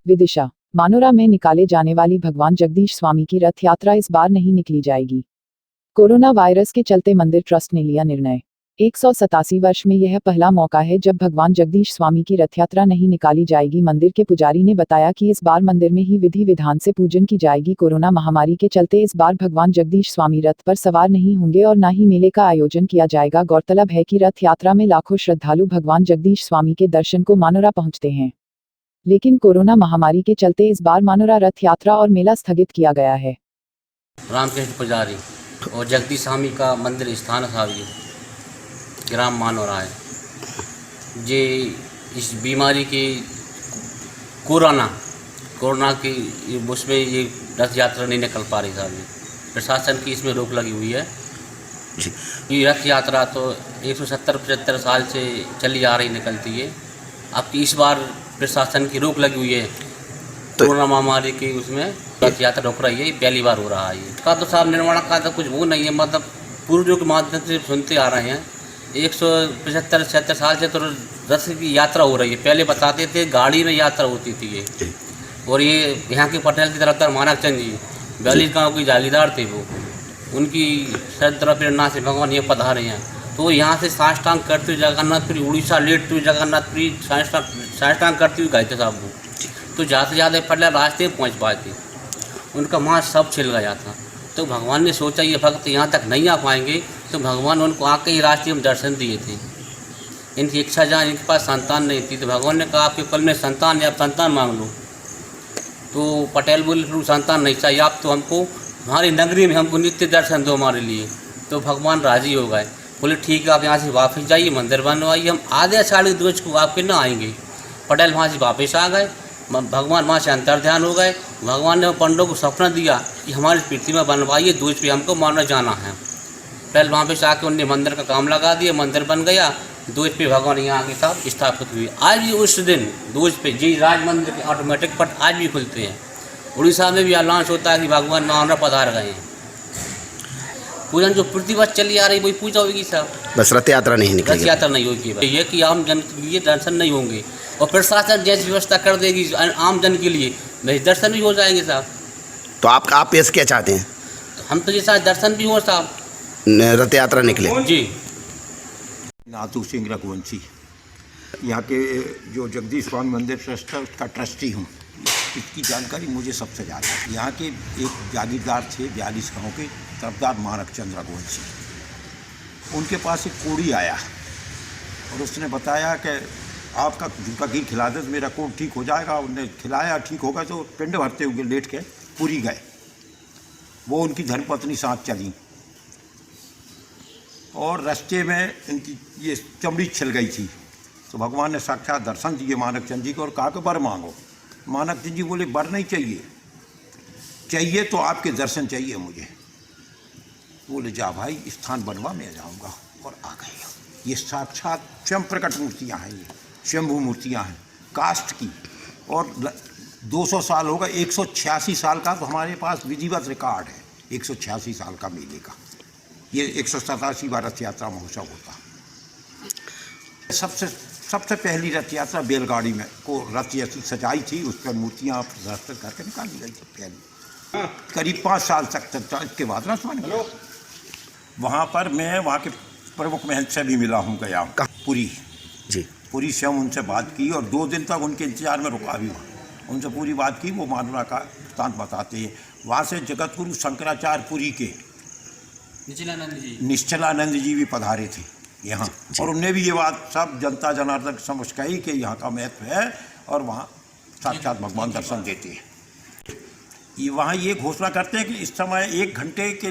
विदिशा मानोरा में निकाले जाने वाली भगवान जगदीश स्वामी की रथ यात्रा इस बार नहीं निकली जाएगी। कोरोना वायरस के चलते मंदिर ट्रस्ट ने लिया निर्णय। 187 वर्ष में यह पहला मौका है जब भगवान जगदीश स्वामी की रथ यात्रा नहीं निकाली जाएगी। मंदिर के पुजारी ने बताया कि इस बार मंदिर में ही विधि विधान से पूजन की जाएगी। कोरोना महामारी के चलते इस बार भगवान जगदीश स्वामी रथ पर सवार नहीं होंगे और न ही मेले का आयोजन किया जाएगा। गौरतलब है कि रथ यात्रा में लाखों श्रद्धालु भगवान जगदीश स्वामी के दर्शन को मानोरा पहुंचते हैं, लेकिन कोरोना महामारी के चलते इस बार मानोरा रथ यात्रा और मेला स्थगित किया गया है। रामकृष्ण पुजारी और जगदीश स्वामी का मंदिर स्थान था, ये ग्राम मानोरा है। जे इस बीमारी की कोरोना की उसमें ये रथ यात्रा नहीं निकल पा रही साहब। प्रशासन की इसमें रोक लगी हुई है। ये रथ यात्रा तो 170-75 साल से चली आ रही निकलती है। अब इस बार प्रशासन की रोक लगी हुई है कोरोना महामारी की, उसमें रथ यात्रा रोक रही है। ये पहली बार हो रहा है। इसका तो साहब निर्माण का तो कुछ वो नहीं है, मतलब पूर्वजों के माध्यम से सुनते आ रहे हैं। 175-76 साल से तो रथ की यात्रा हो रही है। पहले बताते थे गाड़ी में यात्रा होती थी ये, और ये यहाँ के पटेल की तरफ मानक चंद जी 42 गाँव के जागीरदार थे, वो उनकी श्रद्धा प्रेरणा से भगवान ये पधारे हैं। तो यहाँ से साष्टांग करते हुए जगन्नाथपुरी, उड़ीसा लेटते हुए जगन्नाथपुरी साष्टांग करते हुए गए थे साहब वो। तो ज़्यादा से ज़्यादा पहले रास्ते में पहुँच पाए थे, उनका मांस सब छिल गया था। तो भगवान ने सोचा ये भक्त यहाँ तक नहीं आ पाएंगे, तो भगवान उनको आके ही रास्ते में दर्शन दिए थे। इनकी इच्छा जहाँ इनके पास संतान नहीं थी, तो भगवान ने कहा आपके कल में संतान है, आप संतान मांग लो। तो पटेल बोले संतान नहीं चाहिए, आप तो हमको हमारी नगरी में हमको नित्य दर्शन दो हमारे लिए। तो भगवान राजी हो गए, बोले ठीक है आप यहाँ से वापस जाइए, मंदिर बनवाइए, हम आधे साल के दूज को आपके ना आएंगे। पटेल वहाँ से वापस आ गए, भगवान वहाँ से अंतर्ध्यान हो गए। भगवान ने पंडों को सपना दिया कि हमारी प्रतिमा बनवाइए, दूज पे हमको मानना जाना है। पहले वहाँ पे आके उनने मंदिर का काम लगा दिया, मंदिर बन गया। दूज पे भगवान यहाँ आगे साहब स्थापित हुए। आज भी उस दिन दूज पे जी राज मंदिर के ऑटोमेटिक पट आज भी खुलते हैं। उड़ीसा में भी अनाउंस होता है कि भगवान मानरा पधार गए हैं। पूजन जो प्रतिवर्ष चली आ रही वही पूजा होगी साहब, बस रथ यात्रा नहीं निकलेगी। रथ यात्रा नहीं होगी, ये कि आम जन के लिए दर्शन नहीं होंगे, और प्रशासन जैसी व्यवस्था कर देगी आम जन के लिए, भाई दर्शन भी हो जाएंगे साहब। तो आप पेश क्या चाहते हैं? हम तो जैसा दर्शन भी हो साहब, रथ यात्रा निकले जी। नाथू सिंह रघुवंशी, यहाँ के जो जगदीश स्वामी मंदिर ट्रस्ट है उसका ट्रस्टी हूँ। इसकी जानकारी मुझे सबसे ज़्यादा है। यहाँ के एक जागीरदार थे 42 गाँव के तरफदार मानक चंद रघुवंशी, उनके पास एक कोड़ी आया और उसने बताया कि आपका झूठा घी खिला दे तो मेरा कोड़ ठीक हो जाएगा। उनने खिलाया, ठीक हो गया, तो पिंड भरते हुए लेट के पूरी गए। वो उनकी धर्मपत्नी साथ चली और रास्ते में इनकी ये चमड़ी छिल गई थी। तो भगवान ने साक्षात दर्शन दिए मानक चंद जी को और कहा कि वर मांगो। मानक चंद जी बोले वर नहीं चाहिए तो आपके दर्शन चाहिए मुझे। बोले जा भाई स्थान बनवा, मैं जाऊंगा। और आ गए। ये साक्षात स्वयं प्रकट मूर्तियाँ हैं, ये स्वयंभू मूर्तियाँ हैं काष्ठ की। और 200 साल होगा, 186 साल का तो हमारे पास विधिवत रिकॉर्ड है 186 साल का मेले का। ये 187वां रथ यात्रा महोत्सव होता। सबसे पहली रथ यात्रा बैलगाड़ी में को रथ यात्रा सजाई थी, उस पर मूर्तियाँ प्रदर्शित करके निकाली गई थी पहले। करीब 5 साल तक इसके बाद रथ बन गया। वहाँ पर मैं वहाँ के प्रमुख महंत से भी मिला हूँ, गया पुरी जी। पूरी स्वयं उनसे बात की और 2 दिन तक उनके इंतजार में रुका भी वहाँ। उनसे पूरी बात की, वो मानोरा का स्थान बताते हैं। वहाँ से जगतगुरु शंकराचार्य पुरी के निश्चलानंद जी भी पधारे थे यहाँ, और उनने भी ये बात सब जनता जनार्दन समझ कही कि यहाँ का महत्व है और वहाँ साक्षात भगवान दर्शन देते हैं। ये वहाँ ये घोषणा करते हैं कि इस समय 1 घंटे के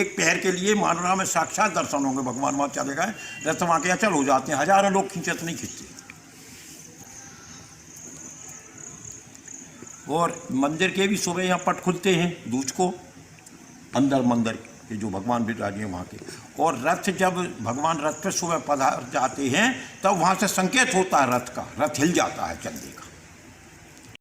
एक पहर के लिए मानोरा में साक्षात दर्शन होंगे। भगवान वहाँ चले गए, रथ वहाँ के अचल हो जाते हैं, हजारों लोग खींचते नहीं खींचते। और मंदिर के भी सुबह यहाँ पट खुलते हैं दूज को, अंदर मंदिर के जो भगवान विराजे हैं वहाँ के। और रथ जब भगवान रथ पर सुबह पधार जाते हैं तब वहाँ से संकेत होता है रथ का, रथ हिल जाता है चलते।